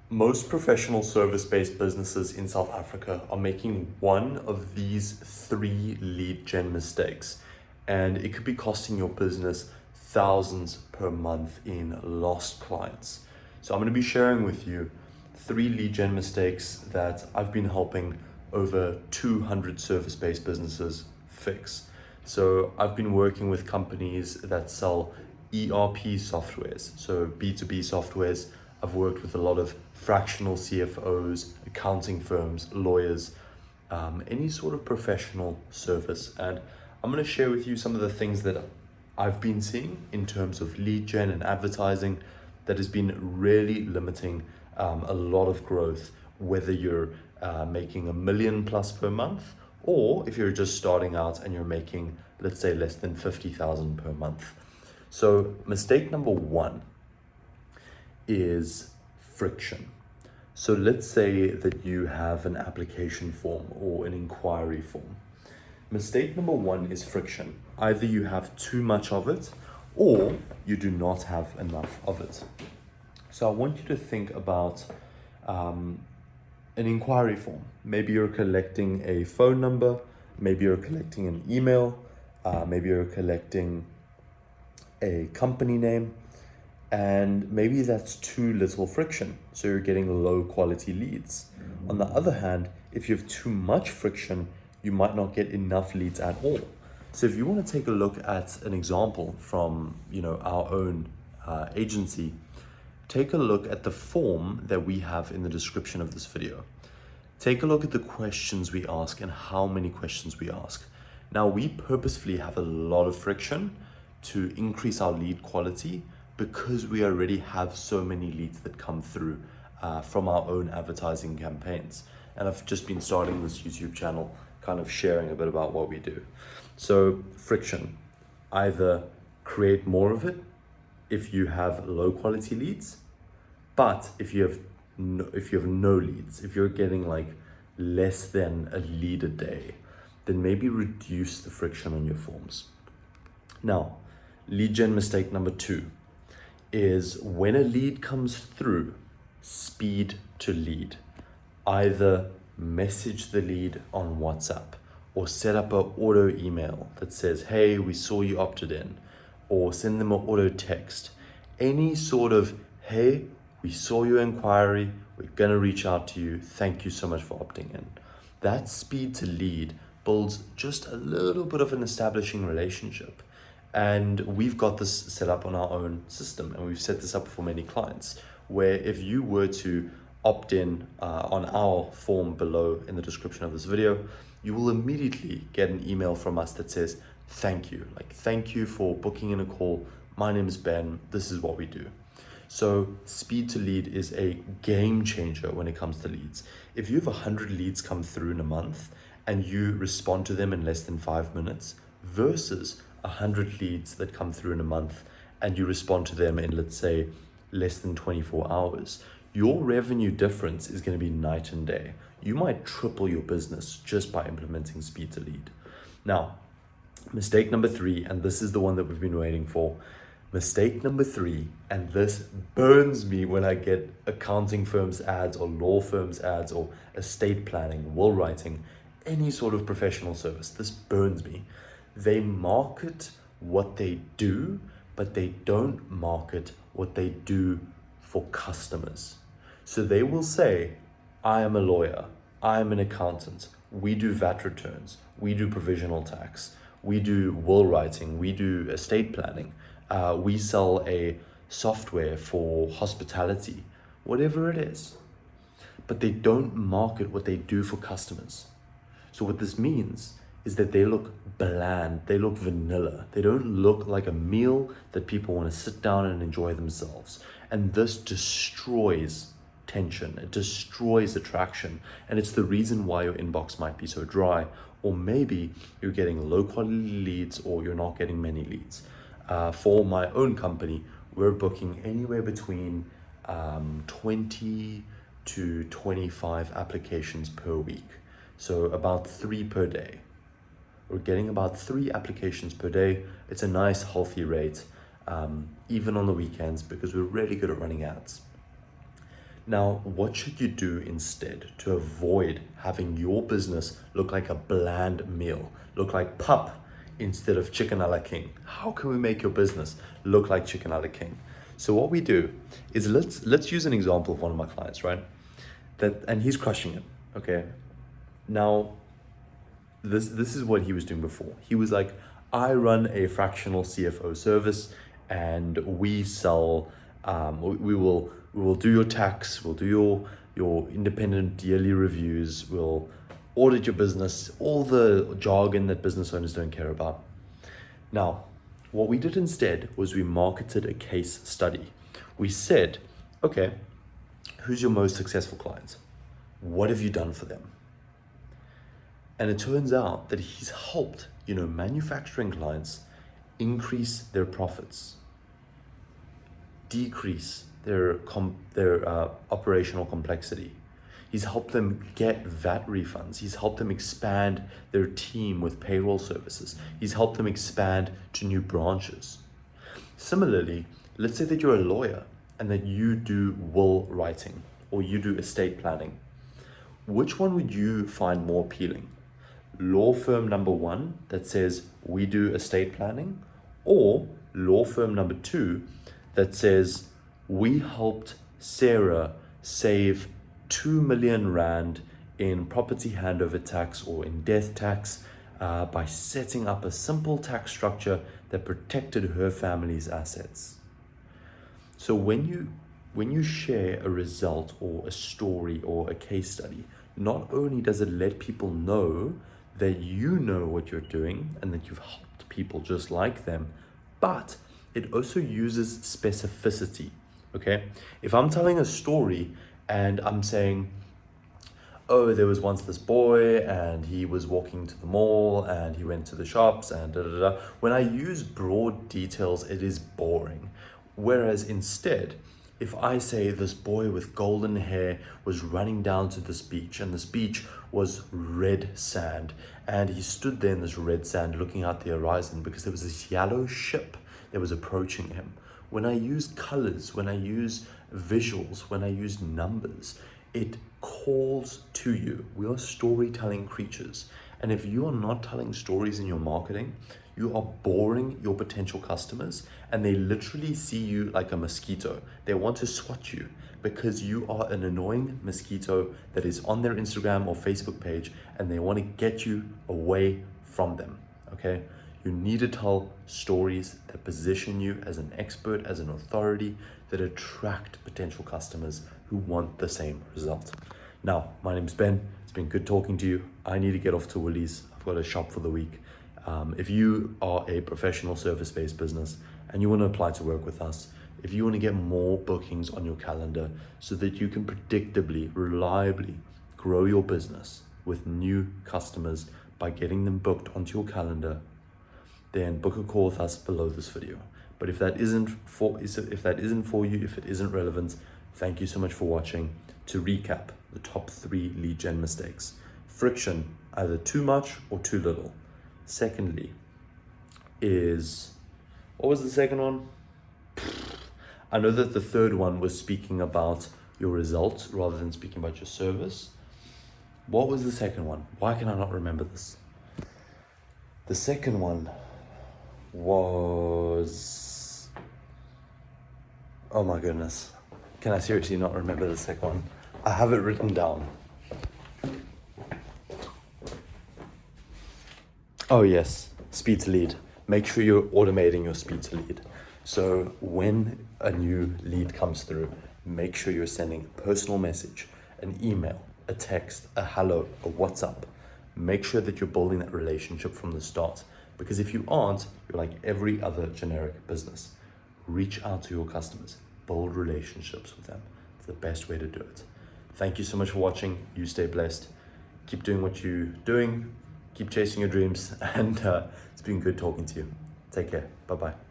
Most professional service-based businesses in South Africa are making one of these three lead gen mistakes, and it could be costing your business thousands per month in lost clients. So I'm going to be sharing with you three lead gen mistakes that I've been helping over 200 service-based businesses fix. So I've been working with companies that sell ERP softwares, so B2B softwares. I've worked with a lot of fractional CFOs, accounting firms, lawyers, any sort of professional service. And I'm going to share with you some of the things that I've been seeing in terms of lead gen and advertising that has been really limiting a lot of growth, whether you're making $1 million plus per month, or if you're just starting out and you're making, let's say, less than 50,000 per month. So mistake number one is friction. So let's say that you have an application form or an inquiry form. Mistake number one is friction. Either you have too much of it or you do not have enough of it. So I want you to think about an inquiry form. Maybe you're collecting a phone number, maybe you're collecting an email, maybe you're collecting a company name, and maybe that's too little friction, so you're getting low quality leads. On the other hand, if you have too much friction, you might not get enough leads at all. So if you want to take a look at an example from our own agency, take a look at the form that we have in the description of this video. Take a look at the questions we ask and how many questions we ask. Now, we purposefully have a lot of friction to increase our lead quality because we already have so many leads that come through from our own advertising campaigns. And I've just been starting this YouTube channel, kind of sharing a bit about what we do. So friction, either create more of it if you have low quality leads, but if you have no leads, if you're getting like less than a lead a day, then maybe reduce the friction on your forms. Now, lead gen mistake number two is when a lead comes through, speed to lead. Either message the lead on WhatsApp or set up an auto email that says, hey, we saw you opted in, or send them an auto text. Any sort of, hey, we saw your inquiry, we're going to reach out to you, thank you so much for opting in. That speed to lead builds just a little bit of an establishing relationship. And we've got this set up on our own system, and we've set this up for many clients, where if you were to opt in on our form below in the description of this video, you will immediately get an email from us that says, thank you. Like, thank you for booking in a call. My name is Ben. This is what we do. So speed to lead is a game changer when it comes to leads. If you have 100 leads come through in a month and you respond to them in less than 5 minutes versus 100 leads that come through in a month and you respond to them in, let's say, less than 24 hours, your revenue difference is going to be night and day. You might triple your business just by implementing speed to lead. Now, mistake number three, and this is the one that we've been waiting for. Mistake number three, and this burns me when I get accounting firms ads or law firms ads or estate planning, will writing, any sort of professional service. This burns me. They market what they do, but they don't market what they do for customers. So they will say, I am a lawyer, I am an accountant, we do VAT returns, we do provisional tax, we do will writing, we do estate planning, we sell a software for hospitality, whatever it is. But they don't market what they do for customers. So what this means is that they look bland, they look vanilla, they don't look like a meal that people want to sit down and enjoy themselves. And this destroys tension, it destroys attraction, and it's the reason why your inbox might be so dry, or maybe you're getting low quality leads or you're not getting many leads. For my own company, we're booking anywhere between 20 to 25 applications per week, so about 3 per day. We're getting about 3 applications per day. It's a nice healthy rate, even on the weekends, because we're really good at running ads. Now, what should you do instead to avoid having your business look like a bland meal, look like pup instead of chicken a la king? How can we make your business look like chicken a la king? So what we do is let's use an example of one of my clients, right? And he's crushing it. Okay. Now, this is what he was doing before. He was like, I run a fractional CFO service, and we sell. We will do your tax. We'll do your independent yearly reviews. We'll audit your business. All the jargon that business owners don't care about. Now, what we did instead was we marketed a case study. We said, okay, who's your most successful client? What have you done for them? And it turns out that he's helped, manufacturing clients increase their profits, decrease their operational complexity. He's helped them get VAT refunds. He's helped them expand their team with payroll services. He's helped them expand to new branches. Similarly, let's say that you're a lawyer and that you do will writing or you do estate planning. Which one would you find more appealing? Law firm number 1 that says we do estate planning, or law firm number 2 that says we helped Sarah save 2 million rand in property handover tax or in death tax by setting up a simple tax structure that protected her family's assets. So when you share a result or a story or a case study, not only does it let people know that you know what you're doing and that you've helped people just like them, but it also uses specificity, okay? If I'm telling a story and I'm saying, oh, there was once this boy and he was walking to the mall and he went to the shops and da da da. When I use broad details, it is boring. Whereas instead, if I say this boy with golden hair was running down to this beach and this beach was red sand and he stood there in this red sand looking out the horizon because there was this yellow ship that was approaching him. When I use colors, when I use visuals, when I use numbers, it calls to you. We are storytelling creatures. And if you are not telling stories in your marketing, you are boring your potential customers and they literally see you like a mosquito. They want to swat you because you are an annoying mosquito that is on their Instagram or Facebook page and they want to get you away from them, okay? You need to tell stories that position you as an expert, as an authority, that attract potential customers who want the same result. Now, my name's Ben. It's been good talking to you. I need to get off to Woolies. I've got a shop for the week. If you are a professional service-based business and you want to apply to work with us, if you want to get more bookings on your calendar so that you can predictably, reliably grow your business with new customers by getting them booked onto your calendar, then book a call with us below this video. But if that isn't for you, if it isn't relevant, thank you so much for watching. To recap, the top 3 lead gen mistakes: friction, either too much or too little. Secondly is, what was the second one? I know that the third one was speaking about your results rather than speaking about your service. What was the second one? Why can I not remember this? The second one was, oh my goodness. Can I seriously not remember the second one? I have it written down. Oh yes, speed to lead. Make sure you're automating your speed to lead. So when a new lead comes through, make sure you're sending a personal message, an email, a text, a hello, a WhatsApp. Make sure that you're building that relationship from the start. Because if you aren't, you're like every other generic business. Reach out to your customers, build relationships with them. It's the best way to do it. Thank you so much for watching. You stay blessed. Keep doing what you're doing. Keep chasing your dreams. And it's been good talking to you. Take care. Bye-bye.